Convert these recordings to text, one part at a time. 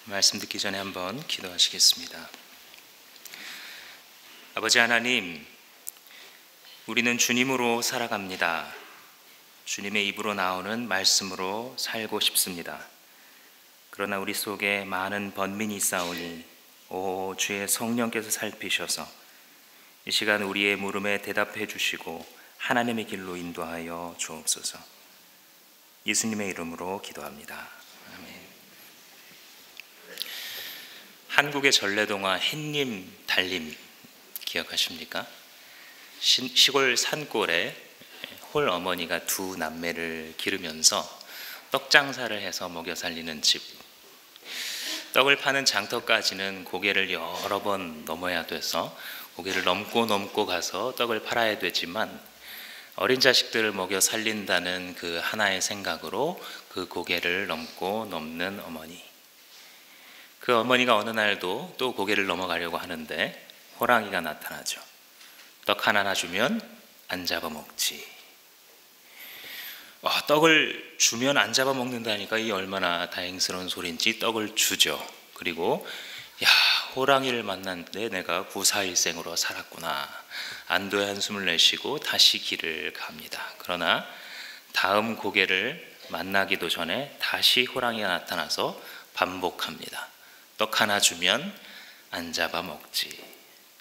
말씀 듣기 전에 한번 기도하시겠습니다. 아버지 하나님, 우리는 주님으로 살아갑니다. 주님의 입으로 나오는 말씀으로 살고 싶습니다. 그러나 우리 속에 많은 번민이 있사오니 오 주의 성령께서 살피셔서 이 시간 우리의 물음에 대답해 주시고 하나님의 길로 인도하여 주옵소서. 예수님의 이름으로 기도합니다. 아멘. 한국의 전래동화 햇님 달님 기억하십니까? 시골 산골에 홀 어머니가 두 남매를 기르면서 떡 장사를 해서 먹여 살리는 집. 떡을 파는 장터까지는 고개를 여러 번 넘어야 돼서 고개를 넘고 가서 떡을 팔아야 되지만 어린 자식들을 먹여 살린다는 그 하나의 생각으로 그 고개를 넘는 어머니. 그 어머니가 어느 날도 또 고개를 넘어가려고 하는데 호랑이가 나타나죠. 떡 하나 주면 안 잡아먹지. 떡을 주면 안 잡아먹는다니까 이 얼마나 다행스러운 소리인지 떡을 주죠. 그리고 호랑이를 만났는데 내가 구사일생으로 살았구나. 안도의 한숨을 내쉬고 다시 길을 갑니다. 그러나 다음 고개를 만나기도 전에 다시 호랑이가 나타나서 반복합니다. 떡 하나 주면 안 잡아먹지.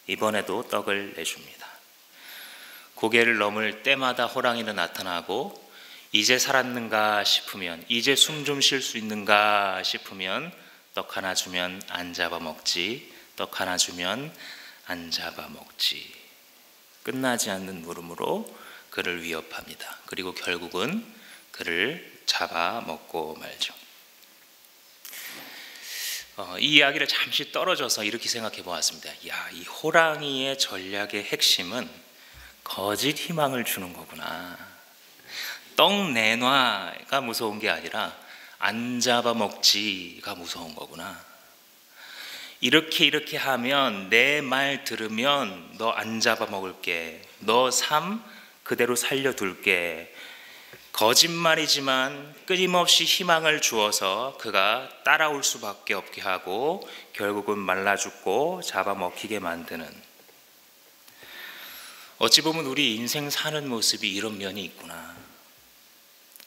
이번에도 떡을 내줍니다. 고개를 넘을 때마다 호랑이는 나타나고 이제 살았는가 싶으면, 이제 숨 좀 쉴 수 있는가 싶으면 떡 하나 주면 안 잡아먹지. 떡 하나 주면 안 잡아먹지. 끝나지 않는 물음으로 그를 위협합니다. 그리고 결국은 그를 잡아먹고 말죠. 이 이야기를 잠시 떨어져서 이렇게 생각해 보았습니다. 이 호랑이의 전략의 핵심은 거짓 희망을 주는 거구나. 떡 내놔가 무서운 게 아니라 안 잡아먹지가 무서운 거구나. 이렇게 하면 내 말 들으면 너 안 잡아먹을게. 너 삶 그대로 살려둘게. 거짓말이지만 끊임없이 희망을 주어서 그가 따라올 수밖에 없게 하고 결국은 말라 죽고 잡아먹히게 만드는. 어찌 보면 우리 인생 사는 모습이 이런 면이 있구나.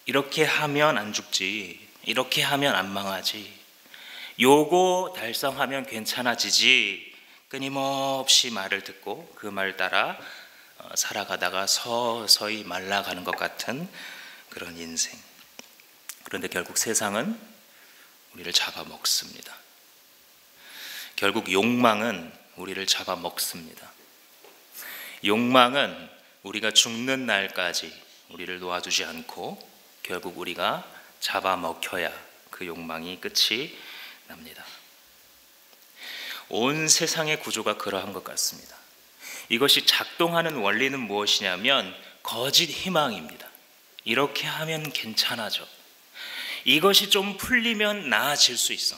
이렇게 하면 안 죽지. 이렇게 하면 안 망하지. 요거 달성하면 괜찮아지지. 끊임없이 말을 듣고 그 말 따라 살아가다가 서서히 말라가는 것 같은 그런 인생. 그런데 결국 세상은 우리를 잡아먹습니다. 결국 욕망은 우리를 잡아먹습니다. 욕망은 우리가 죽는 날까지 우리를 놓아주지 않고 결국 우리가 잡아먹혀야 그 욕망이 끝이 납니다. 온 세상의 구조가 그러한 것 같습니다. 이것이 작동하는 원리는 무엇이냐면 거짓 희망입니다. 이렇게 하면 괜찮아져. 이것이 좀 풀리면 나아질 수 있어.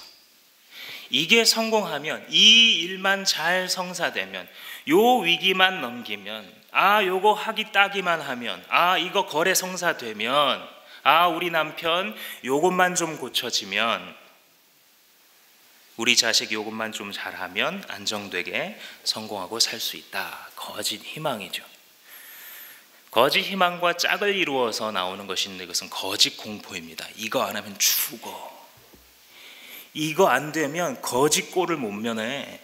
이게 성공하면, 이 일만 잘 성사되면, 요 위기만 넘기면, 요거 하기 따기만 하면, 이거 거래 성사되면, 우리 남편 요것만 좀 고쳐지면, 우리 자식 요것만 좀 잘하면 안정되게 성공하고 살 수 있다. 거짓 희망이죠. 거짓 희망과 짝을 이루어서 나오는 것인데 이것은 거짓 공포입니다. 이거 안 하면 죽어. 이거 안 되면 거짓 꼴을 못 면해.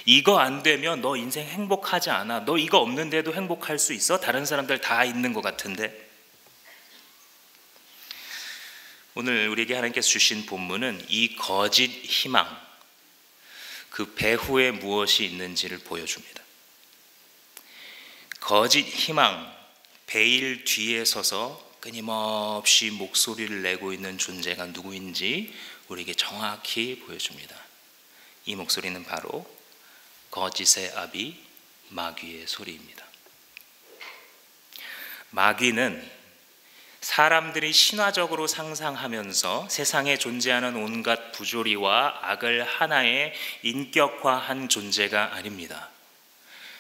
이거 안 되면 너 인생 행복하지 않아. 너 이거 없는데도 행복할 수 있어? 다른 사람들 다 있는 것 같은데. 오늘 우리에게 하나님께서 주신 본문은 이 거짓 희망, 그 배후에 무엇이 있는지를 보여줍니다. 거짓 희망, 베일 뒤에 서서 끊임없이 목소리를 내고 있는 존재가 누구인지 우리에게 정확히 보여줍니다. 이 목소리는 바로 거짓의 아비 마귀의 소리입니다. 마귀는 사람들이 신화적으로 상상하면서 세상에 존재하는 온갖 부조리와 악을 하나의 인격화한 존재가 아닙니다.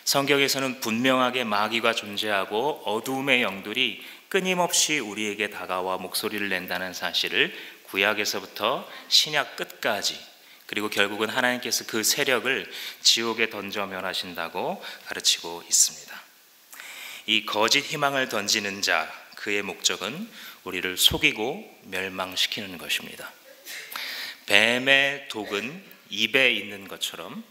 성경에서는 분명하게 마귀가 존재하고 어두움의 영들이 끊임없이 우리에게 다가와 목소리를 낸다는 사실을 구약에서부터 신약 끝까지, 그리고 결국은 하나님께서 그 세력을 지옥에 던져 멸하신다고 가르치고 있습니다. 이 거짓 희망을 던지는 자, 그의 목적은 우리를 속이고 멸망시키는 것입니다. 뱀의 독은 입에 있는 것처럼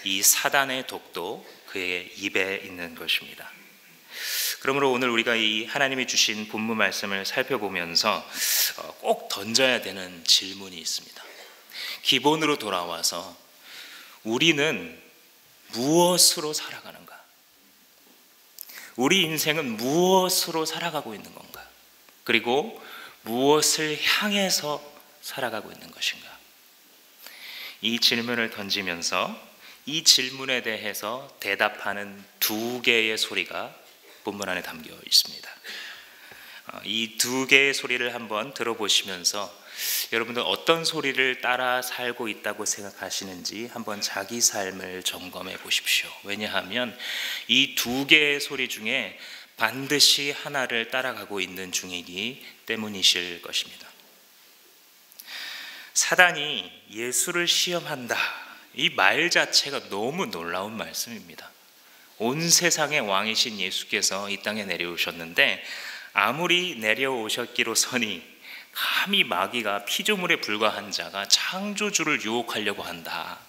이 사단의 독도 그의 입에 있는 것입니다. 그러므로 오늘 우리가 이 하나님이 주신 본문 말씀을 살펴보면서 꼭 던져야 되는 질문이 있습니다. 기본으로 돌아와서 우리는 무엇으로 살아가는가? 우리 인생은 무엇으로 살아가고 있는 건가? 그리고 무엇을 향해서 살아가고 있는 것인가? 이 질문을 던지면서 이 질문에 대해서 대답하는 두 개의 소리가 본문 안에 담겨 있습니다. 이 두 개의 소리를 한번 들어보시면서 여러분들 어떤 소리를 따라 살고 있다고 생각하시는지 한번 자기 삶을 점검해 보십시오. 왜냐하면 이 두 개의 소리 중에 반드시 하나를 따라가고 있는 중이기 때문이실 것입니다. 사단이 예수를 시험한다, 이 말 자체가 너무 놀라운 말씀입니다. 온 세상의 왕이신 예수께서 이 땅에 내려오셨는데 아무리 내려오셨기로서니 감히 마귀가 피조물에 불과한 자가 창조주를 유혹하려고 한다.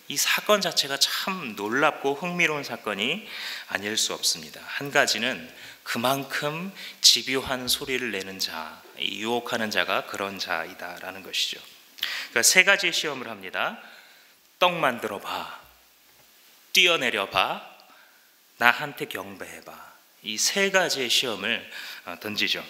이 사건 자체가 참 놀랍고 흥미로운 사건이 아닐 수 없습니다. 한 가지는 그만큼 집요한 소리를 내는 자, 유혹하는 자가 그런 자이다라는 것이죠. 그러니까 세 가지의 시험을 합니다. 떡 만들어 봐, 뛰어내려 봐, 나한테 경배해봐. 이 세 가지의 시험을 던지죠.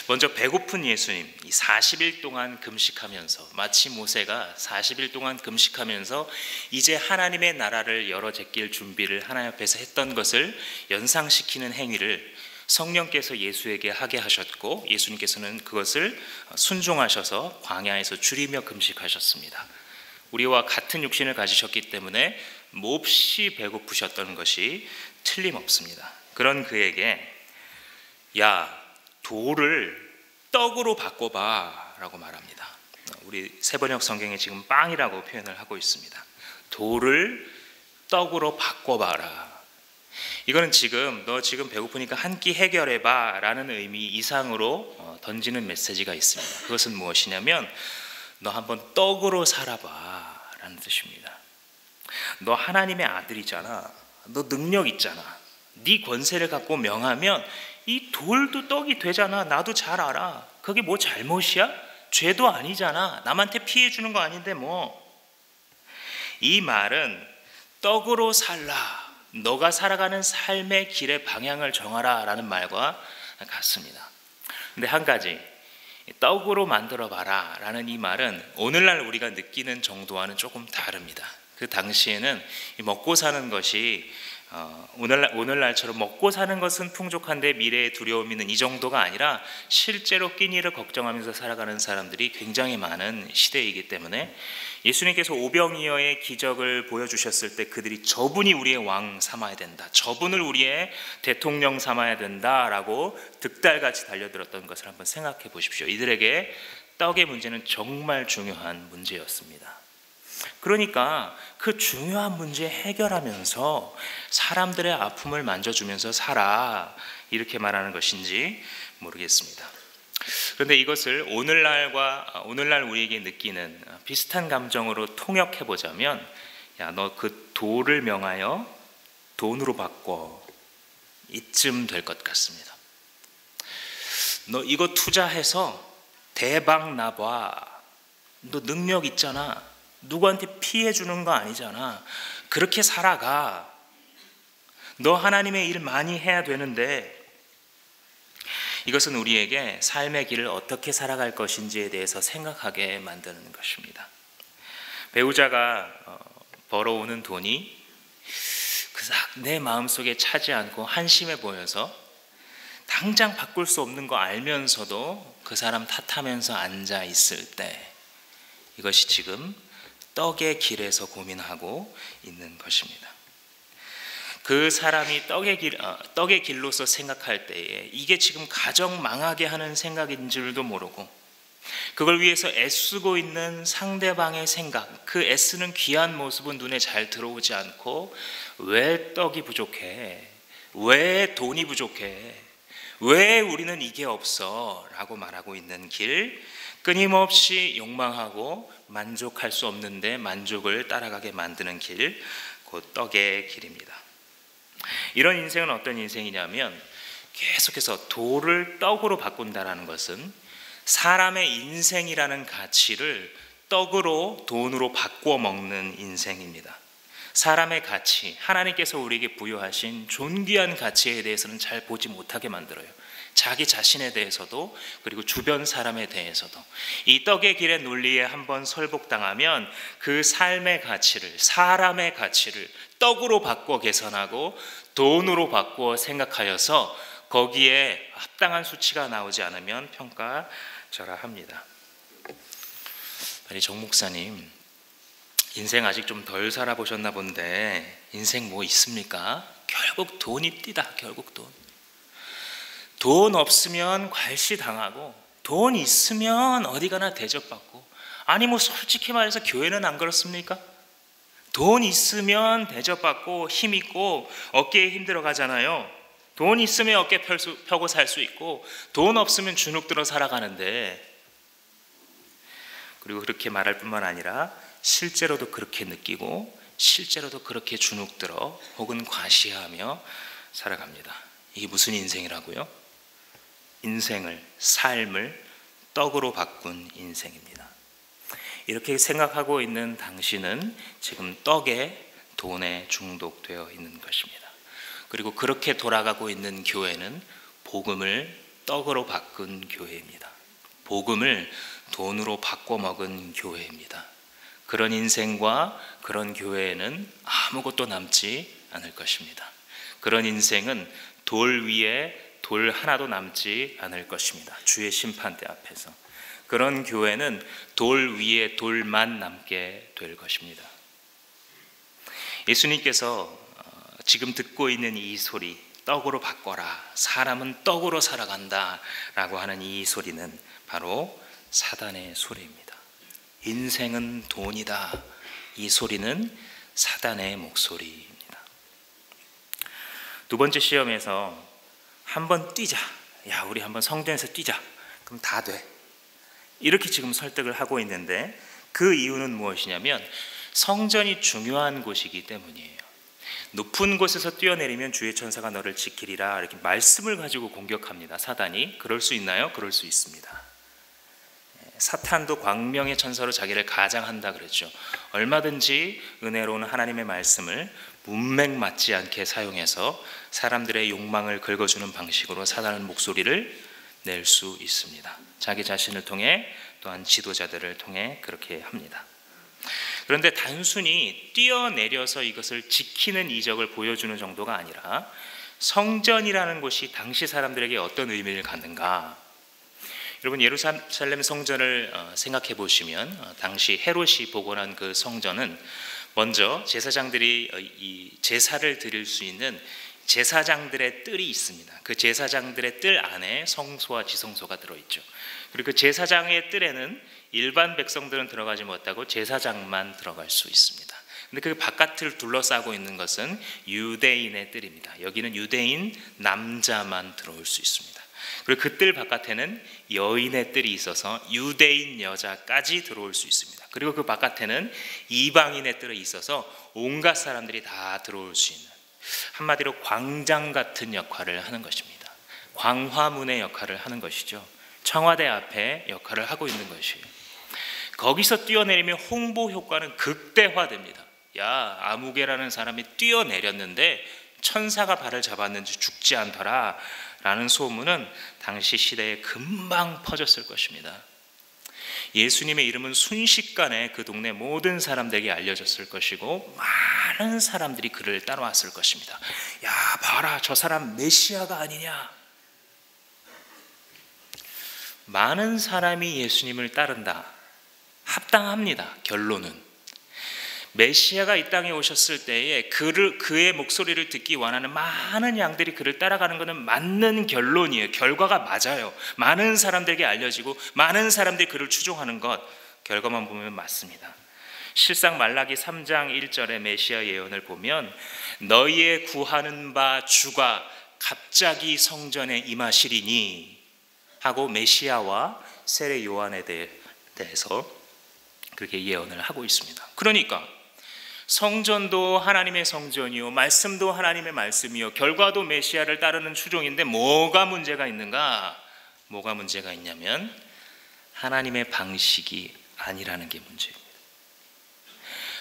먼저 배고픈 예수님, 이 40일 동안 금식하면서, 마치 모세가 40일 동안 금식하면서 이제 하나님의 나라를 열어 제낄 준비를 하나님 앞에서 했던 것을 연상시키는 행위를 성령께서 예수에게 하게 하셨고, 예수님께서는 그것을 순종하셔서 광야에서 줄이며 금식하셨습니다. 우리와 같은 육신을 가지셨기 때문에 몹시 배고프셨던 것이 틀림없습니다. 그런 그에게 야, 돌을 떡으로 바꿔봐 라고 말합니다. 우리 세번역 성경에 지금 빵이라고 표현을 하고 있습니다. 돌을 떡으로 바꿔봐라. 이거는 지금 너 지금 배고프니까 한 끼 해결해봐 라는 의미 이상으로 던지는 메시지가 있습니다. 그것은 무엇이냐면 너 한번 떡으로 살아봐 라는 뜻입니다. 너 하나님의 아들이잖아. 너 능력 있잖아. 네 권세를 갖고 명하면 이 돌도 떡이 되잖아. 나도 잘 알아. 그게 뭐 잘못이야? 죄도 아니잖아. 남한테 피해 주는 거 아닌데 뭐. 이 말은 떡으로 살라, 너가 살아가는 삶의 길의 방향을 정하라 라는 말과 같습니다. 근데 한 가지, 떡으로 만들어 봐라 라는 이 말은 오늘날 우리가 느끼는 정도와는 조금 다릅니다. 그 당시에는 먹고 사는 것이 오늘날처럼 먹고 사는 것은 풍족한데 미래의 두려움이 있는 이 정도가 아니라 실제로 끼니를 걱정하면서 살아가는 사람들이 굉장히 많은 시대이기 때문에 예수님께서 오병이어의 기적을 보여주셨을 때 그들이 저분이 우리의 왕 삼아야 된다, 저분을 우리의 대통령 삼아야 된다라고 득달같이 달려들었던 것을 한번 생각해 보십시오. 이들에게 떡의 문제는 정말 중요한 문제였습니다. 그러니까 그 중요한 문제 해결하면서 사람들의 아픔을 만져주면서 살아, 이렇게 말하는 것인지 모르겠습니다. 그런데 이것을 오늘날 우리에게 느끼는 비슷한 감정으로 통역해 보자면, 야, 너 그 돌을 명하여 돈으로 바꿔, 이쯤 될 것 같습니다. 너 이거 투자해서 대박 나봐. 너 능력 있잖아. 누구한테 피해 주는 거 아니잖아. 그렇게 살아가. 너 하나님의 일 많이 해야 되는데. 이것은 우리에게 삶의 길을 어떻게 살아갈 것인지에 대해서 생각하게 만드는 것입니다. 배우자가 벌어오는 돈이 내 마음속에 차지 않고 한심해 보여서 당장 바꿀 수 없는 거 알면서도 그 사람 탓하면서 앉아 있을 때, 이것이 지금 떡의 길에서 고민하고 있는 것입니다. 그 사람이 떡의 길로서 생각할 때에 이게 지금 가정 망하게 하는 생각인 줄도 모르고, 그걸 위해서 애쓰고 있는 상대방의 생각, 그 애쓰는 귀한 모습은 눈에 잘 들어오지 않고 왜 떡이 부족해? 왜 돈이 부족해? 왜 우리는 이게 없어? 라고 말하고 있는 길, 끊임없이 욕망하고 만족할 수 없는데 만족을 따라가게 만드는 길, 곧 떡의 길입니다. 이런 인생은 어떤 인생이냐면 계속해서 돌을 떡으로 바꾼다는 것은 사람의 인생이라는 가치를 떡으로 돈으로 바꾸어 먹는 인생입니다. 사람의 가치, 하나님께서 우리에게 부여하신 존귀한 가치에 대해서는 잘 보지 못하게 만들어요. 자기 자신에 대해서도, 그리고 주변 사람에 대해서도. 이 떡의 길의 논리에 한번 설복당하면 그 삶의 가치를, 사람의 가치를 떡으로 바꾸어 계산하고 돈으로 바꾸어 생각하여서 거기에 합당한 수치가 나오지 않으면 평가절하합니다. 아니, 정 목사님, 인생 아직 좀 덜 살아보셨나 본데 인생 뭐 있습니까? 결국 돈이 띠다. 결국 돈 없으면 괄시당하고 돈 있으면 어디 가나 대접받고. 아니 뭐 솔직히 말해서 교회는 안 그렇습니까? 돈 있으면 대접받고 힘있고 어깨에 힘들어 가잖아요. 돈 있으면 어깨 펴고 살 수 있고 돈 없으면 주눅 들어 살아가는데, 그리고 그렇게 말할 뿐만 아니라 실제로도 그렇게 느끼고 실제로도 그렇게 주눅 들어 혹은 과시하며 살아갑니다. 이게 무슨 인생이라고요? 인생을, 삶을 떡으로 바꾼 인생입니다. 이렇게 생각하고 있는 당신은 지금 떡에, 돈에 중독되어 있는 것입니다. 그리고 그렇게 돌아가고 있는 교회는 복음을 떡으로 바꾼 교회입니다. 복음을 돈으로 바꿔 먹은 교회입니다. 그런 인생과 그런 교회에는 아무것도 남지 않을 것입니다. 그런 인생은 돌 위에 돌 하나도 남지 않을 것입니다. 주의 심판대 앞에서. 그런 교회는 돌 위에 돌만 남게 될 것입니다. 예수님께서 지금 듣고 있는 이 소리, 떡으로 바꿔라, 사람은 떡으로 살아간다 라고 하는 이 소리는 바로 사단의 소리입니다. 인생은 돈이다, 이 소리는 사단의 목소리입니다. 두 번째 시험에서 한번 뛰자, 야 우리 한번 성전에서 뛰자, 그럼 다 돼, 이렇게 지금 설득을 하고 있는데, 그 이유는 무엇이냐면 성전이 중요한 곳이기 때문이에요. 높은 곳에서 뛰어내리면 주의 천사가 너를 지키리라, 이렇게 말씀을 가지고 공격합니다. 사단이. 그럴 수 있나요? 그럴 수 있습니다. 사탄도 광명의 천사로 자기를 가장한다 그랬죠. 얼마든지 은혜로운 하나님의 말씀을 문맥 맞지 않게 사용해서 사람들의 욕망을 긁어주는 방식으로 사단은 목소리를 낼 수 있습니다. 자기 자신을 통해, 또한 지도자들을 통해 그렇게 합니다. 그런데 단순히 뛰어내려서 이것을 지키는 이적을 보여주는 정도가 아니라 성전이라는 곳이 당시 사람들에게 어떤 의미를 갖는가. 여러분, 예루살렘 성전을 생각해 보시면 당시 헤롯이 복원한 그 성전은 먼저 제사장들이 이 제사를 드릴 수 있는 제사장들의 뜰이 있습니다. 그 제사장들의 뜰 안에 성소와 지성소가 들어있죠. 그리고 그 제사장의 뜰에는 일반 백성들은 들어가지 못하고 제사장만 들어갈 수 있습니다. 근데 그 바깥을 둘러싸고 있는 것은 유대인의 뜰입니다. 여기는 유대인 남자만 들어올 수 있습니다. 그리고 그 뜰 바깥에는 여인의 뜰이 있어서 유대인 여자까지 들어올 수 있습니다. 그리고 그 바깥에는 이방인의 뜰이 있어서 온갖 사람들이 다 들어올 수 있는, 한마디로 광장 같은 역할을 하는 것입니다. 광화문의 역할을 하는 것이죠. 청와대 앞에 역할을 하고 있는 것이에요. 거기서 뛰어내리면 홍보 효과는 극대화됩니다. 야, 아무개라는 사람이 뛰어내렸는데 천사가 발을 잡았는지 죽지 않더라 라는 소문은 당시 시대에 금방 퍼졌을 것입니다. 예수님의 이름은 순식간에 그 동네 모든 사람들에게 알려졌을 것이고 많은 사람들이 그를 따라왔을 것입니다. 야, 봐라, 저 사람 메시아가 아니냐. 많은 사람이 예수님을 따른다, 합당합니다. 결론은 메시아가 이 땅에 오셨을 때에 그의 목소리를 듣기 원하는 많은 양들이 그를 따라가는 것은 맞는 결론이에요. 결과가 맞아요. 많은 사람들에게 알려지고 많은 사람들이 그를 추종하는 것, 결과만 보면 맞습니다. 실상 말라기 3장 1절의 메시아 예언을 보면 너희의 구하는 바 주가 갑자기 성전에 임하시리니 하고 메시아와 세례 요한에 대해서 그렇게 예언을 하고 있습니다. 그러니까 성전도 하나님의 성전이요, 말씀도 하나님의 말씀이요, 결과도 메시아를 따르는 추종인데 뭐가 문제가 있는가? 뭐가 문제가 있냐면 하나님의 방식이 아니라는 게 문제입니다.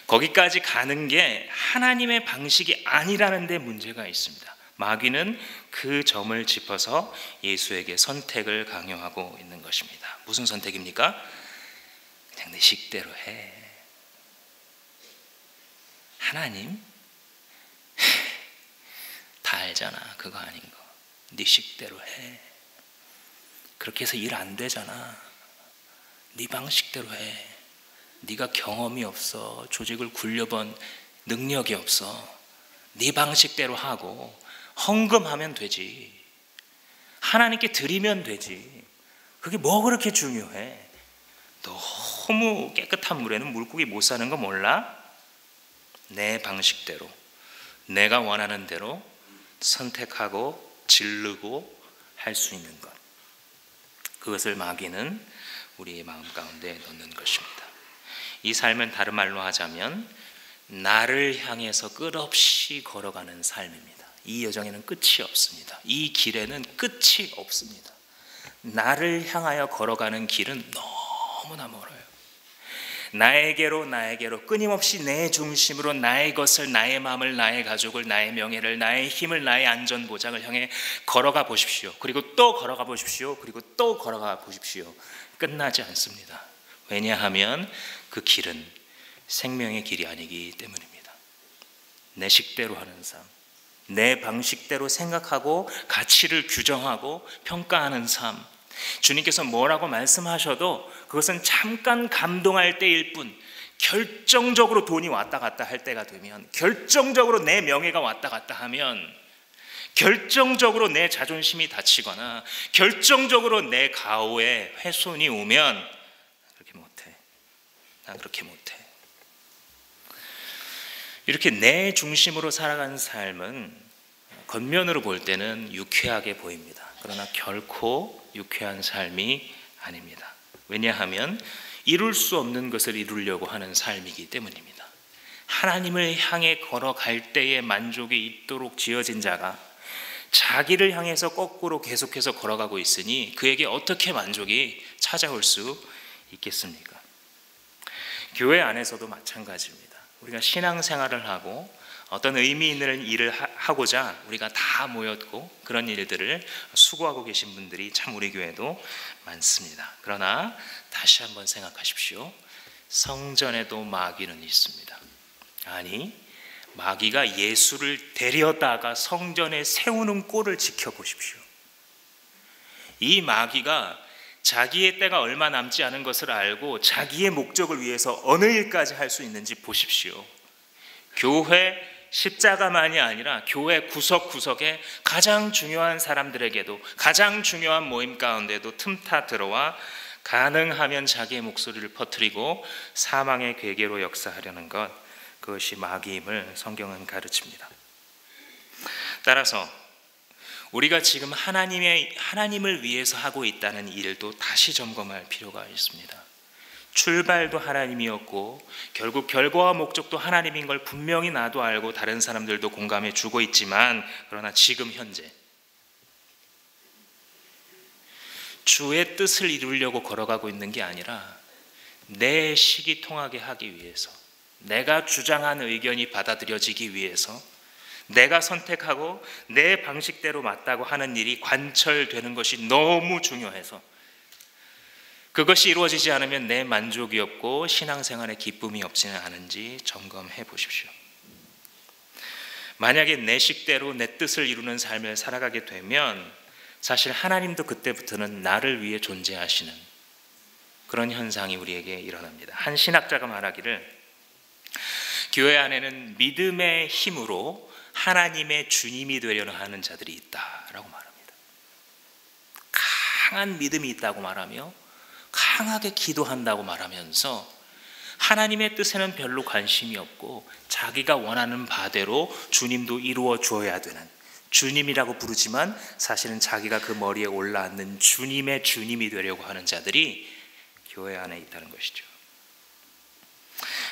거기까지 가는 게 하나님의 방식이 아니라는 데 문제가 있습니다. 마귀는 그 점을 짚어서 예수에게 선택을 강요하고 있는 것입니다. 무슨 선택입니까? 그냥 내 식대로 해. 하나님? 다 알잖아. 그거 아닌 거. 네 식대로 해. 그렇게 해서 일 안 되잖아. 네 방식대로 해. 네가 경험이 없어. 조직을 굴려본 능력이 없어. 네 방식대로 하고 헌금하면 되지. 하나님께 드리면 되지. 그게 뭐 그렇게 중요해? 너무 깨끗한 물에는 물고기 못 사는 거 몰라? 내 방식대로, 내가 원하는 대로 선택하고 지르고 할 수 있는 것, 그것을 마귀는 우리의 마음 가운데 넣는 것입니다. 이 삶은 다른 말로 하자면 나를 향해서 끝없이 걸어가는 삶입니다. 이 여정에는 끝이 없습니다. 이 길에는 끝이 없습니다. 나를 향하여 걸어가는 길은 너무나 멀어요. 나에게로 끊임없이 내 중심으로 나의 것을, 나의 마음을, 나의 가족을, 나의 명예를, 나의 힘을, 나의 안전보장을 향해 걸어가 보십시오. 그리고 또 걸어가 보십시오. 그리고 또 걸어가 보십시오. 끝나지 않습니다. 왜냐하면 그 길은 생명의 길이 아니기 때문입니다. 내 식대로 하는 삶, 내 방식대로 생각하고 가치를 규정하고 평가하는 삶, 주님께서 뭐라고 말씀하셔도 그것은 잠깐 감동할 때일 뿐, 결정적으로 돈이 왔다 갔다 할 때가 되면, 결정적으로 내 명예가 왔다 갔다 하면, 결정적으로 내 자존심이 다치거나 결정적으로 내 가오에 훼손이 오면 그렇게 못해. 난 그렇게 못해. 이렇게 내 중심으로 살아가는 삶은 겉면으로 볼 때는 유쾌하게 보입니다. 그러나 결코 유쾌한 삶이 아닙니다. 왜냐하면 이룰 수 없는 것을 이루려고 하는 삶이기 때문입니다. 하나님을 향해 걸어갈 때에 만족이 있도록 지어진 자가 자기를 향해서 거꾸로 계속해서 걸어가고 있으니 그에게 어떻게 만족이 찾아올 수 있겠습니까? 교회 안에서도 마찬가지입니다. 우리가 신앙생활을 하고 어떤 의미 있는 일을 하고자 우리가 다 모였고 그런 일들을 수고하고 계신 분들이 참 우리 교회도 많습니다. 그러나 다시 한번 생각하십시오. 성전에도 마귀는 있습니다. 아니, 마귀가 예수를 데려다가 성전에 세우는 꼴을 지켜보십시오. 이 마귀가 자기의 때가 얼마 남지 않은 것을 알고 자기의 목적을 위해서 어느 일까지 할 수 있는지 보십시오. 교회 십자가만이 아니라 교회 구석구석에 가장 중요한 사람들에게도, 가장 중요한 모임 가운데도 틈타 들어와 가능하면 자기의 목소리를 퍼뜨리고 사망의 괴계로 역사하려는 것, 그것이 마귀임을 성경은 가르칩니다. 따라서 우리가 지금 하나님을 위해서 하고 있다는 일도 다시 점검할 필요가 있습니다. 출발도 하나님이었고 결국 결과와 목적도 하나님인 걸 분명히 나도 알고 다른 사람들도 공감해 주고 있지만, 그러나 지금 현재 주의 뜻을 이루려고 걸어가고 있는 게 아니라 내 식이 통하게 하기 위해서, 내가 주장한 의견이 받아들여지기 위해서, 내가 선택하고 내 방식대로 맞다고 하는 일이 관철되는 것이 너무 중요해서 그것이 이루어지지 않으면 내 만족이 없고 신앙생활에 기쁨이 없지는 않은지 점검해 보십시오. 만약에 내 식대로 내 뜻을 이루는 삶을 살아가게 되면 사실 하나님도 그때부터는 나를 위해 존재하시는 그런 현상이 우리에게 일어납니다. 한 신학자가 말하기를 교회 안에는 믿음의 힘으로 하나님의 주님이 되려는 하는 자들이 있다라고 말합니다. 강한 믿음이 있다고 말하며 강하게 기도한다고 말하면서 하나님의 뜻에는 별로 관심이 없고 자기가 원하는 바대로 주님도 이루어 주어야 되는, 주님이라고 부르지만 사실은 자기가 그 머리에 올라앉는 주님의 주님이 되려고 하는 자들이 교회 안에 있다는 것이죠.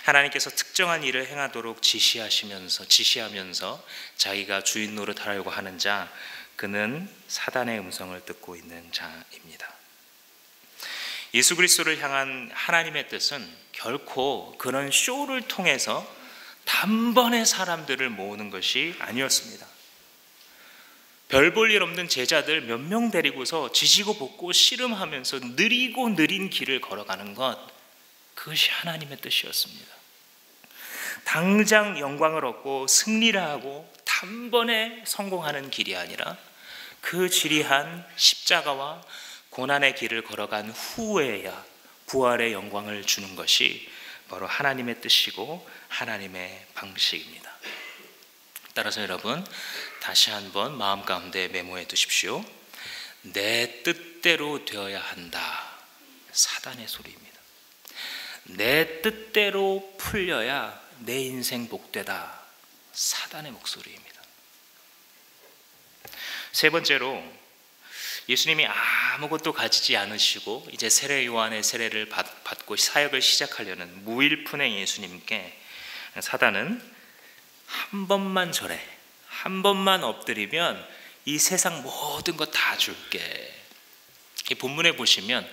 하나님께서 특정한 일을 행하도록 지시하면서 자기가 주인 노릇하려고 하는 자, 그는 사단의 음성을 듣고 있는 자입니다. 예수 그리스도를 향한 하나님의 뜻은 결코 그런 쇼를 통해서 단번에 사람들을 모으는 것이 아니었습니다. 별 볼 일 없는 제자들 몇 명 데리고서 지지고 볶고 씨름하면서 느리고 느린 길을 걸어가는 것, 그것이 하나님의 뜻이었습니다. 당장 영광을 얻고 승리를 하고 단번에 성공하는 길이 아니라 그 지리한 십자가와 고난의 길을 걸어간 후에야 부활의 영광을 주는 것이 바로 하나님의 뜻이고 하나님의 방식입니다. 따라서 여러분, 다시 한번 마음 가운데 메모해 두십시오. 내 뜻대로 되어야 한다. 사단의 소리입니다. 내 뜻대로 풀려야 내 인생 복되다. 사단의 목소리입니다. 세 번째로, 예수님이 아무것도 가지지 않으시고 이제 세례 요한의 세례를 받고 사역을 시작하려는 무일푼의 예수님께 사단은 한 번만 절해, 한 번만 엎드리면 이 세상 모든 것 다 줄게. 이 본문에 보시면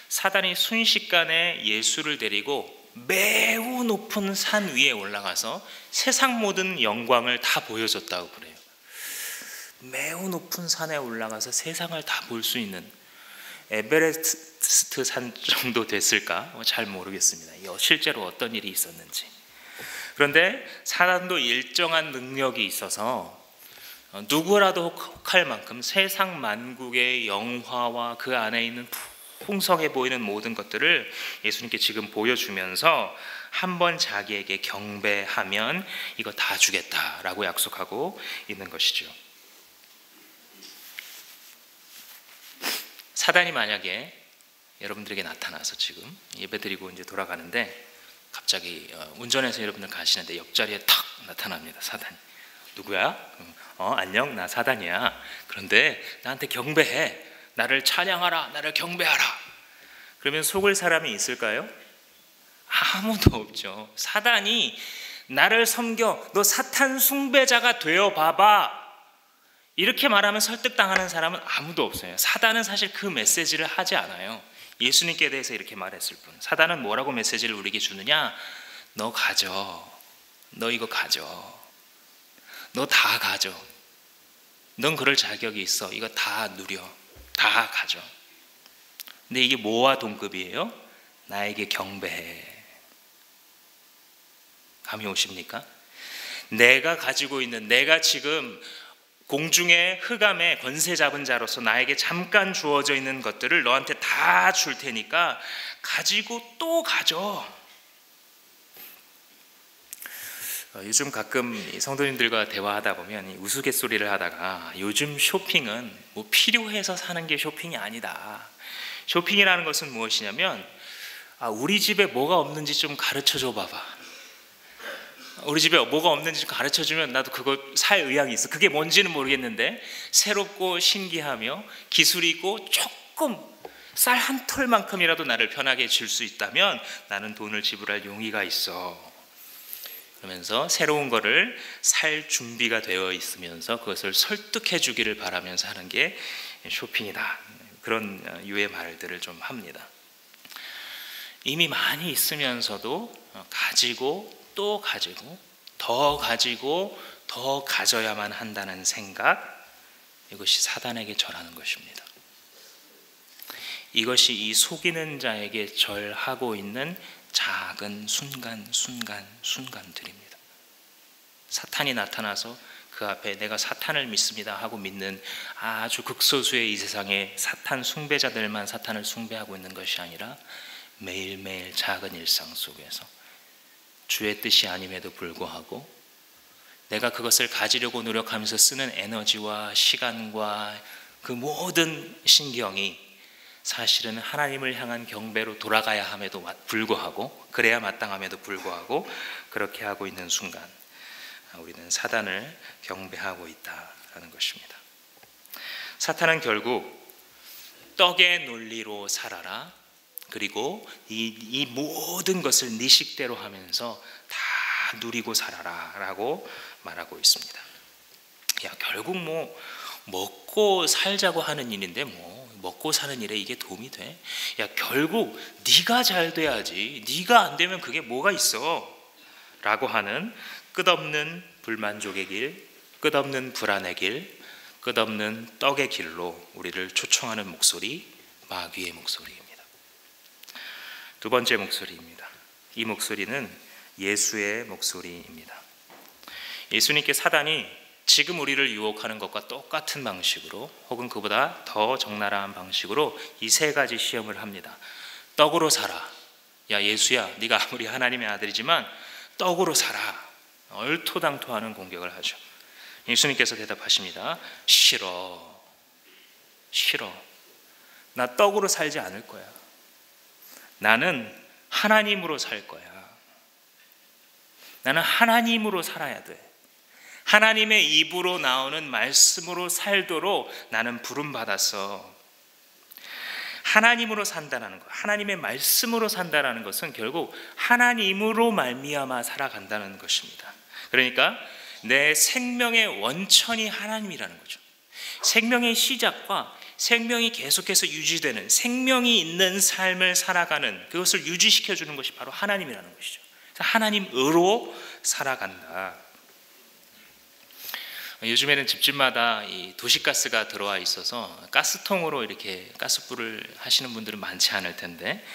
사단이 순식간에 예수를 데리고 매우 높은 산 위에 올라가서 세상 모든 영광을 다 보여줬다고 그래요. 매우 높은 산에 올라가서 세상을 다 볼 수 있는, 에베레스트 산 정도 됐을까? 잘 모르겠습니다. 실제로 어떤 일이 있었는지. 그런데 사단도 일정한 능력이 있어서 누구라도 혹할 만큼 세상 만국의 영화와 그 안에 있는 풍성해 보이는 모든 것들을 예수님께 지금 보여주면서 한번 자기에게 경배하면 이거 다 주겠다라고 약속하고 있는 것이죠. 사단이 만약에 여러분들에게 나타나서 지금 예배드리고 이제 돌아가는데 갑자기 운전해서 여러분들 가시는데 옆자리에 탁 나타납니다. 사단이. 누구야? 안녕, 나 사단이야. 그런데 나한테 경배해. 나를 찬양하라. 나를 경배하라. 그러면 속을 사람이 있을까요? 아무도 없죠. 사단이 나를 섬겨, 너 사탄 숭배자가 되어 봐봐, 이렇게 말하면 설득당하는 사람은 아무도 없어요. 사단은 사실 그 메시지를 하지 않아요. 예수님께 대해서 이렇게 말했을 뿐. 사단은 뭐라고 메시지를 우리에게 주느냐? 너 가져. 너 이거 가져. 너 다 가져. 넌 그럴 자격이 있어. 이거 다 누려. 다 가져. 근데 이게 뭐와 동급이에요? 나에게 경배해. 감이 오십니까? 내가 가지고 있는, 내가 지금 공중의 흑암에 권세 잡은 자로서 나에게 잠깐 주어져 있는 것들을 너한테 다 줄 테니까 가지고 또 가져. 요즘 가끔 성도님들과 대화하다 보면 우스갯소리를 하다가 요즘 쇼핑은 뭐 필요해서 사는 게 쇼핑이 아니다. 쇼핑이라는 것은 무엇이냐면 우리 집에 뭐가 없는지 좀 가르쳐줘 봐봐. 우리 집에 뭐가 없는지 좀 가르쳐주면 나도 그거 살 의향이 있어. 그게 뭔지는 모르겠는데 새롭고 신기하며 기술이 있고 조금 쌀 한 털만큼이라도 나를 편하게 해줄 수 있다면 나는 돈을 지불할 용의가 있어. 그러면서 새로운 거를 살 준비가 되어 있으면서 그것을 설득해 주기를 바라면서 하는 게 쇼핑이다. 그런 유의 말들을 좀 합니다. 이미 많이 있으면서도 가지고 또 가지고 더 가져야만 한다는 생각, 이것이 사단에게 절하는 것입니다. 이것이 이 속이는 자에게 절하고 있는 작은 순간들입니다. 사탄이 나타나서 그 앞에 내가 사탄을 믿습니다 하고 믿는 아주 극소수의 이 세상의 사탄 숭배자들만 사탄을 숭배하고 있는 것이 아니라 매일매일 작은 일상 속에서 주의 뜻이 아님에도 불구하고 내가 그것을 가지려고 노력하면서 쓰는 에너지와 시간과 그 모든 신경이 사실은 하나님을 향한 경배로 돌아가야 함에도 불구하고, 그래야 마땅함에도 불구하고 그렇게 하고 있는 순간 우리는 사단을 경배하고 있다라는 것입니다. 사탄은 결국 떡의 논리로 살아라, 그리고 이 모든 것을 네 식대로 하면서 다 누리고 살아라 라고 말하고 있습니다. 야, 결국 먹고 살자고 하는 일인데 먹고 사는 일에 이게 도움이 돼? 야, 결국 네가 잘 돼야지, 네가 안 되면 그게 뭐가 있어? 라고 하는 끝없는 불만족의 길, 끝없는 불안의 길, 끝없는 떡의 길로 우리를 초청하는 목소리, 마귀의 목소리입니다. 두 번째 목소리입니다. 이 목소리는 예수의 목소리입니다. 예수님께 사단이 지금 우리를 유혹하는 것과 똑같은 방식으로, 혹은 그보다 더 적나라한 방식으로 이 세 가지 시험을 합니다. 떡으로 살아. 야, 예수야, 네가 아무리 하나님의 아들이지만 떡으로 살아. 얼토당토하는 공격을 하죠. 예수님께서 대답하십니다. 싫어. 나 떡으로 살지 않을 거야. 나는 하나님으로 살 거야. 나는 하나님으로 살아야 돼. 하나님의 입으로 나오는 말씀으로 살도록 나는 부름받았어. 하나님으로 산다는 것, 하나님의 말씀으로 산다는 것은 결국 하나님으로 말미암아 살아간다는 것입니다. 그러니까 내 생명의 원천이 하나님이라는 거죠. 생명의 시작과 생명이 계속해서 유지되는, 생명이 있는 삶을 살아가는, 그것을 유지시켜주는 것이 바로 하나님이라는 것이죠. 그래서 하나님으로 살아간다. 요즘에는 집집마다 이 도시가스가 들어와 있어서 가스통으로 이렇게 가스불을 하시는 분들은 많지 않을 텐데,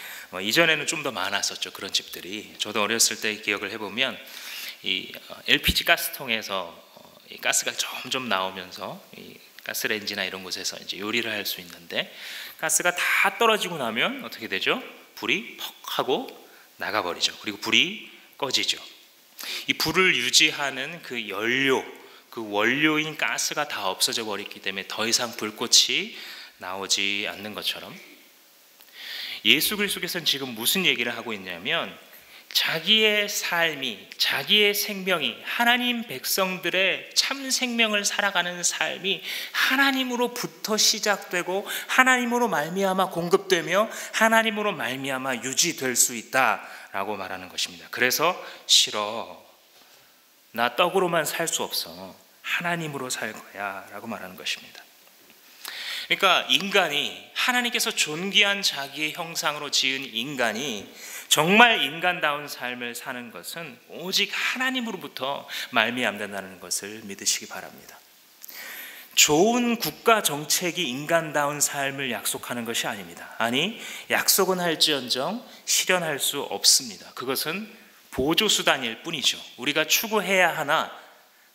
이전에는 좀 더 많았었죠, 그런 집들이. 저도 어렸을 때 기억을 해보면 이 LPG 가스통에서 이 가스가 점점 나오면서 이 가스레인지나 이런 곳에서 이제 요리를 할 수 있는데, 가스가 다 떨어지고 나면 어떻게 되죠? 불이 퍽 하고 나가버리죠. 그리고 불이 꺼지죠. 이 불을 유지하는 그 연료, 그 원료인 가스가 다 없어져 버렸기 때문에 더 이상 불꽃이 나오지 않는 것처럼, 예수 그리스도께서는 지금 무슨 얘기를 하고 있냐면, 자기의 삶이, 자기의 생명이, 하나님 백성들의 참 생명을 살아가는 삶이 하나님으로부터 시작되고 하나님으로 말미암아 공급되며 하나님으로 말미암아 유지될 수 있다라고 말하는 것입니다. 그래서 싫어, 나 떡으로만 살 수 없어, 하나님으로 살 거야 라고 말하는 것입니다. 그러니까 인간이, 하나님께서 존귀한 자기의 형상으로 지은 인간이 정말 인간다운 삶을 사는 것은 오직 하나님으로부터 말미암는다는 것을 믿으시기 바랍니다. 좋은 국가 정책이 인간다운 삶을 약속하는 것이 아닙니다. 아니, 약속은 할지언정 실현할 수 없습니다. 그것은 보조수단일 뿐이죠. 우리가 추구해야 하나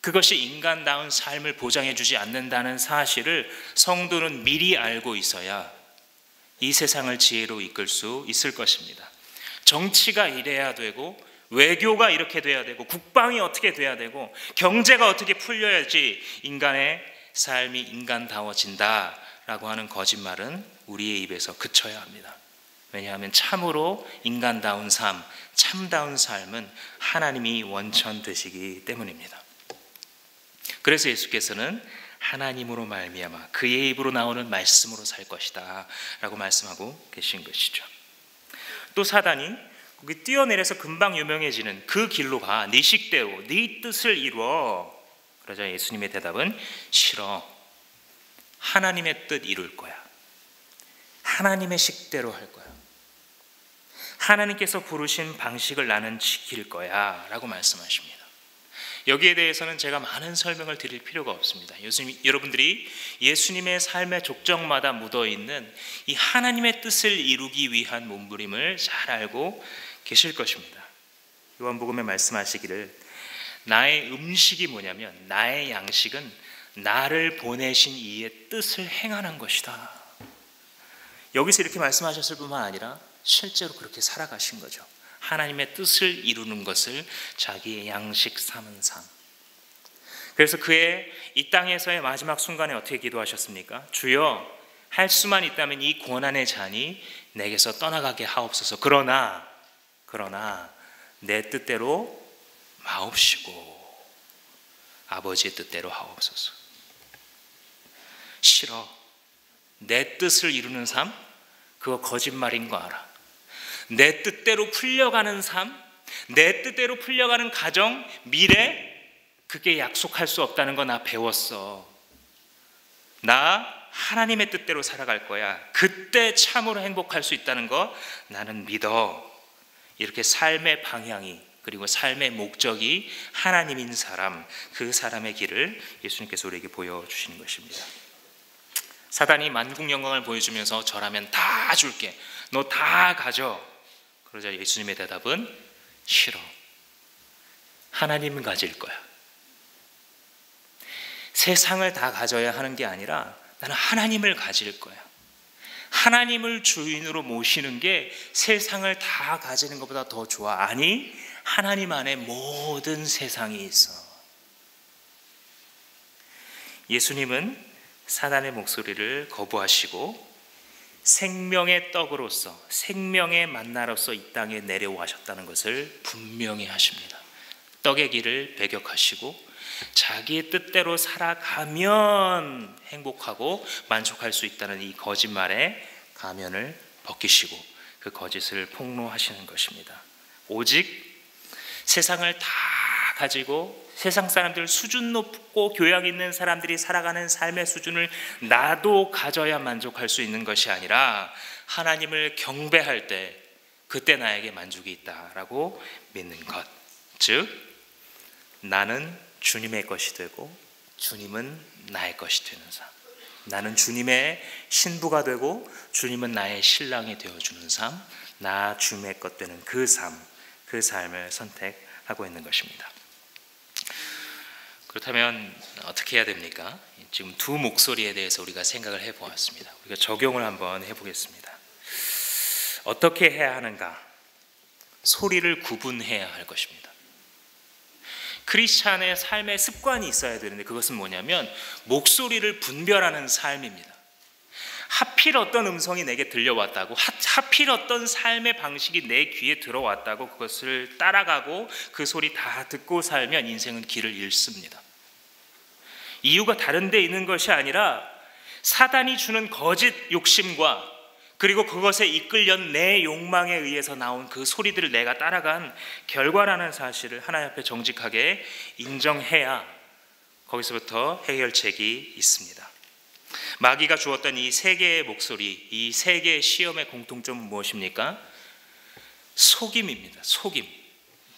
그것이 인간다운 삶을 보장해 주지 않는다는 사실을 성도는 미리 알고 있어야 이 세상을 지혜로 이끌 수 있을 것입니다. 정치가 이래야 되고, 외교가 이렇게 돼야 되고, 국방이 어떻게 돼야 되고, 경제가 어떻게 풀려야지 인간의 삶이 인간다워진다라고 하는 거짓말은 우리의 입에서 그쳐야 합니다. 왜냐하면 참으로 인간다운 삶, 참다운 삶은 하나님이 원천 되시기 때문입니다. 그래서 예수께서는 하나님으로 말미암아 그의 입으로 나오는 말씀으로 살 것이다 라고 말씀하고 계신 것이죠. 또 사단이 거기 뛰어내려서 금방 유명해지는 그 길로 가, 네 식대로 네 뜻을 이루어. 그러자 예수님의 대답은 싫어, 하나님의 뜻 이룰 거야, 하나님의 식대로 할 거야, 하나님께서 부르신 방식을 나는 지킬 거야 라고 말씀하십니다. 여기에 대해서는 제가 많은 설명을 드릴 필요가 없습니다. 여러분들이 예수님의 삶의 족적마다 묻어있는 이 하나님의 뜻을 이루기 위한 몸부림을 잘 알고 계실 것입니다. 요한복음에 말씀하시기를, 나의 음식이 뭐냐면, 나의 양식은 나를 보내신 이의 뜻을 행하는 것이다. 여기서 이렇게 말씀하셨을 뿐만 아니라 실제로 그렇게 살아가신 거죠. 하나님의 뜻을 이루는 것을 자기의 양식 삼은 삶. 그래서 그의 이 땅에서의 마지막 순간에 어떻게 기도하셨습니까? 주여, 할 수만 있다면 이 고난의 잔이 내게서 떠나가게 하옵소서. 그러나 내 뜻대로 마옵시고 아버지의 뜻대로 하옵소서. 싫어. 내 뜻을 이루는 삶? 그거 거짓말인 거 알아. 내 뜻대로 풀려가는 삶, 내 뜻대로 풀려가는 가정, 미래, 그게 약속할 수 없다는 거 나 배웠어. 나 하나님의 뜻대로 살아갈 거야. 그때 참으로 행복할 수 있다는 거 나는 믿어. 이렇게 삶의 방향이, 그리고 삶의 목적이 하나님인 사람, 그 사람의 길을 예수님께서 우리에게 보여주시는 것입니다. 사단이 만국 영광을 보여주면서 저라면 다 줄게, 너 다 가져. 그러자 예수님의 대답은 싫어. 하나님은 가질 거야. 세상을 다 가져야 하는 게 아니라 나는 하나님을 가질 거야. 하나님을 주인으로 모시는 게 세상을 다 가지는 것보다 더 좋아. 아니, 하나님 안에 모든 세상이 있어. 예수님은 사단의 목소리를 거부하시고 생명의 떡으로서, 생명의 만나로서 이 땅에 내려오셨다는 것을 분명히 하십니다. 떡의 길을 배격하시고 자기의 뜻대로 살아가면 행복하고 만족할 수 있다는 이 거짓말의 가면을 벗기시고 그 거짓을 폭로하시는 것입니다. 오직 세상을 다 가지고 세상 사람들, 수준 높고 교양 있는 사람들이 살아가는 삶의 수준을 나도 가져야 만족할 수 있는 것이 아니라 하나님을 경배할 때 그때 나에게 만족이 있다라고 믿는 것. 즉, 나는 주님의 것이 되고 주님은 나의 것이 되는 삶. 나는 주님의 신부가 되고 주님은 나의 신랑이 되어주는 삶. 나 주님의 것 되는 그 삶, 그 삶을 선택하고 있는 것입니다. 그렇다면 어떻게 해야 됩니까? 지금 두 목소리에 대해서 우리가 생각을 해보았습니다. 우리가 적용을 한번 해보겠습니다. 어떻게 해야 하는가? 소리를 구분해야 할 것입니다. 크리스찬의 삶의 습관이 있어야 되는데 그것은 뭐냐면 목소리를 분별하는 삶입니다. 하필 어떤 음성이 내게 들려왔다고, 하필 어떤 삶의 방식이 내 귀에 들어왔다고 그것을 따라가고 그 소리 다 듣고 살면 인생은 길을 잃습니다. 이유가 다른 데 있는 것이 아니라 사단이 주는 거짓 욕심과 그리고 그것에 이끌린 내 욕망에 의해서 나온 그 소리들을 내가 따라간 결과라는 사실을 하나님 앞에 정직하게 인정해야 거기서부터 해결책이 있습니다. 마귀가 주었던 이 세 개의 목소리, 이 세 개의 시험의 공통점은 무엇입니까? 속임입니다. 속임.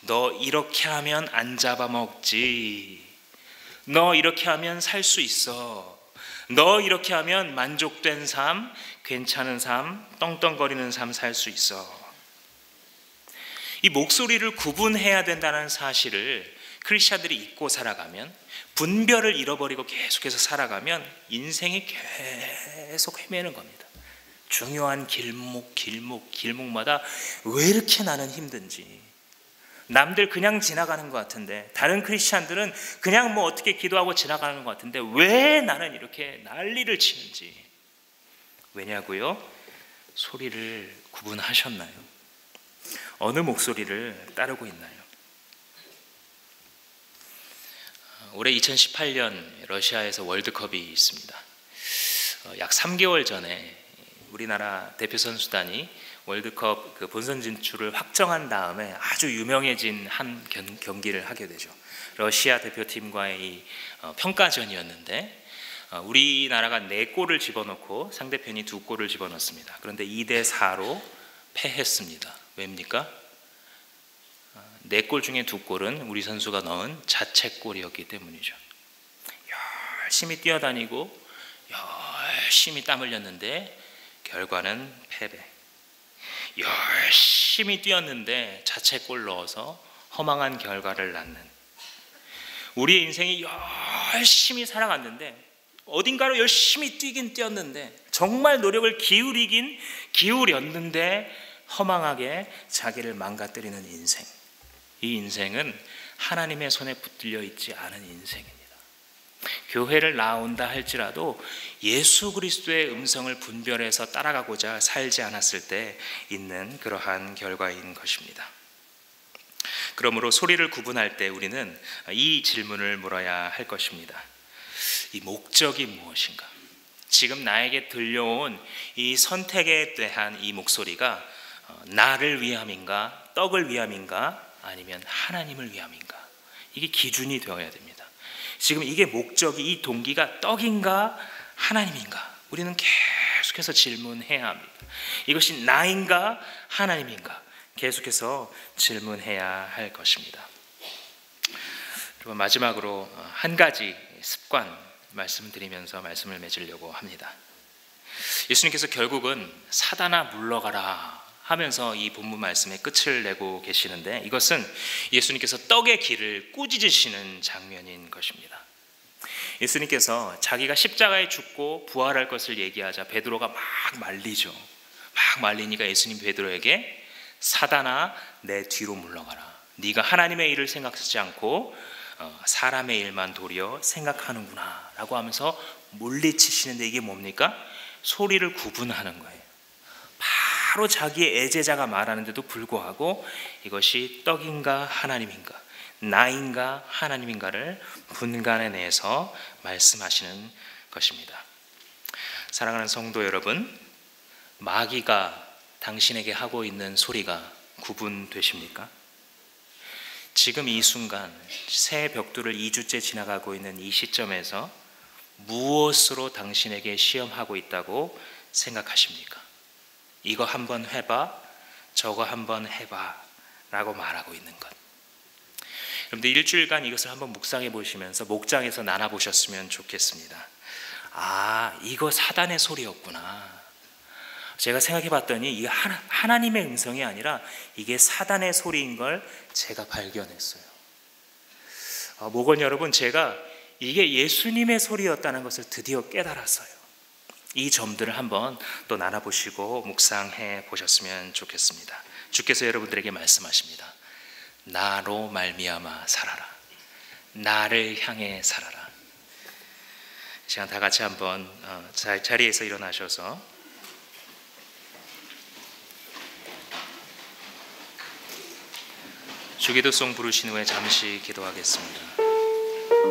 너 이렇게 하면 안 잡아먹지. 너 이렇게 하면 살 수 있어. 너 이렇게 하면 만족된 삶, 괜찮은 삶, 떵떵거리는 삶 살 수 있어. 이 목소리를 구분해야 된다는 사실을 크리스찬들이 잊고 살아가면, 분별을 잃어버리고 계속해서 살아가면 인생이 계속 헤매는 겁니다. 중요한 길목마다 왜 이렇게 나는 힘든지, 남들 그냥 지나가는 것 같은데, 다른 크리스찬들은 그냥 뭐 어떻게 기도하고 지나가는 것 같은데 왜 나는 이렇게 난리를 치는지. 왜냐고요? 소리를 구분하셨나요? 어느 목소리를 따르고 있나요? 올해 2018년 러시아에서 월드컵이 있습니다. 약 3개월 전에 우리나라 대표 선수단이 월드컵 그 본선 진출을 확정한 다음에 아주 유명해진 한 경기를 하게 되죠. 러시아 대표팀과의 이 평가전이었는데 우리나라가 4골을 집어넣고 상대편이 2골을 집어넣습니다. 그런데 2대4로 패했습니다. 왜입니까? 4골 중에 2골은 우리 선수가 넣은 자책골이었기 때문이죠. 열심히 뛰어다니고 열심히 땀 흘렸는데 결과는 패배. 열심히 뛰었는데 자책골 넣어서 허망한 결과를 낳는, 우리의 인생이 열심히 살아갔는데 어딘가로 열심히 뛰긴 뛰었는데 정말 노력을 기울였는데 허망하게 자기를 망가뜨리는 인생, 이 인생은 하나님의 손에 붙들려 있지 않은 인생입니다. 교회를 나온다 할지라도 예수 그리스도의 음성을 분별해서 따라가고자 살지 않았을 때 있는 그러한 결과인 것입니다. 그러므로 소리를 구분할 때 우리는 이 질문을 물어야 할 것입니다. 이 목적이 무엇인가? 지금 나에게 들려온 이 선택에 대한 이 목소리가 나를 위함인가, 떡을 위함인가, 아니면 하나님을 위함인가? 이게 기준이 되어야 됩니다. 지금 이게 목적이, 이 동기가 떡인가 하나님인가? 우리는 계속해서 질문해야 합니다. 이것이 나인가 하나님인가? 계속해서 질문해야 할 것입니다. 그리고 마지막으로 한 가지 습관 말씀드리면서 말씀을 맺으려고 합니다. 예수님께서 결국은 사단아 물러가라 하면서 이 본문 말씀의 끝을 내고 계시는데, 이것은 예수님께서 떡의 길을 꾸짖으시는 장면인 것입니다. 예수님께서 자기가 십자가에 죽고 부활할 것을 얘기하자 베드로가 막 말리죠. 막 말리니까 예수님 베드로에게 사단아 내 뒤로 물러가라. 네가 하나님의 일을 생각하지 않고 사람의 일만 도리어 생각하는구나 라고 하면서 물리치시는데, 이게 뭡니까? 소리를 구분하는 거예요. 바로 자기의 애제자가 말하는데도 불구하고 이것이 떡인가 하나님인가, 나인가 하나님인가를 분간해내서 말씀하시는 것입니다. 사랑하는 성도 여러분, 마귀가 당신에게 하고 있는 소리가 구분되십니까? 지금 이 순간 새 벽두를 2주째 지나가고 있는 이 시점에서 무엇으로 당신에게 시험하고 있다고 생각하십니까? 이거 한번 해봐, 저거 한번 해봐 라고 말하고 있는 것. 여러분들 일주일간 이것을 한번 묵상해 보시면서 목장에서 나눠보셨으면 좋겠습니다. 아, 이거 사단의 소리였구나. 제가 생각해 봤더니 이게 하나님의 음성이 아니라 이게 사단의 소리인 걸 제가 발견했어요. 목원 여러분, 제가 이게 예수님의 소리였다는 것을 드디어 깨달았어요. 이 점들을 한번 또 나눠보시고 묵상해 보셨으면 좋겠습니다. 주께서 여러분들에게 말씀하십니다. 나로 말미암아 살아라. 나를 향해 살아라. 이 시간 다 같이 한번 자리에서 일어나셔서 주기도송 부르신 후에 잠시 기도하겠습니다.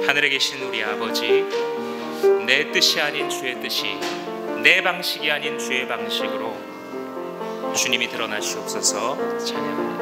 하늘에 계신 우리 아버지, 내 뜻이 아닌 주의 뜻이, 내 방식이 아닌 주의 방식으로 주님이 드러나시옵소서. 찬양합니다.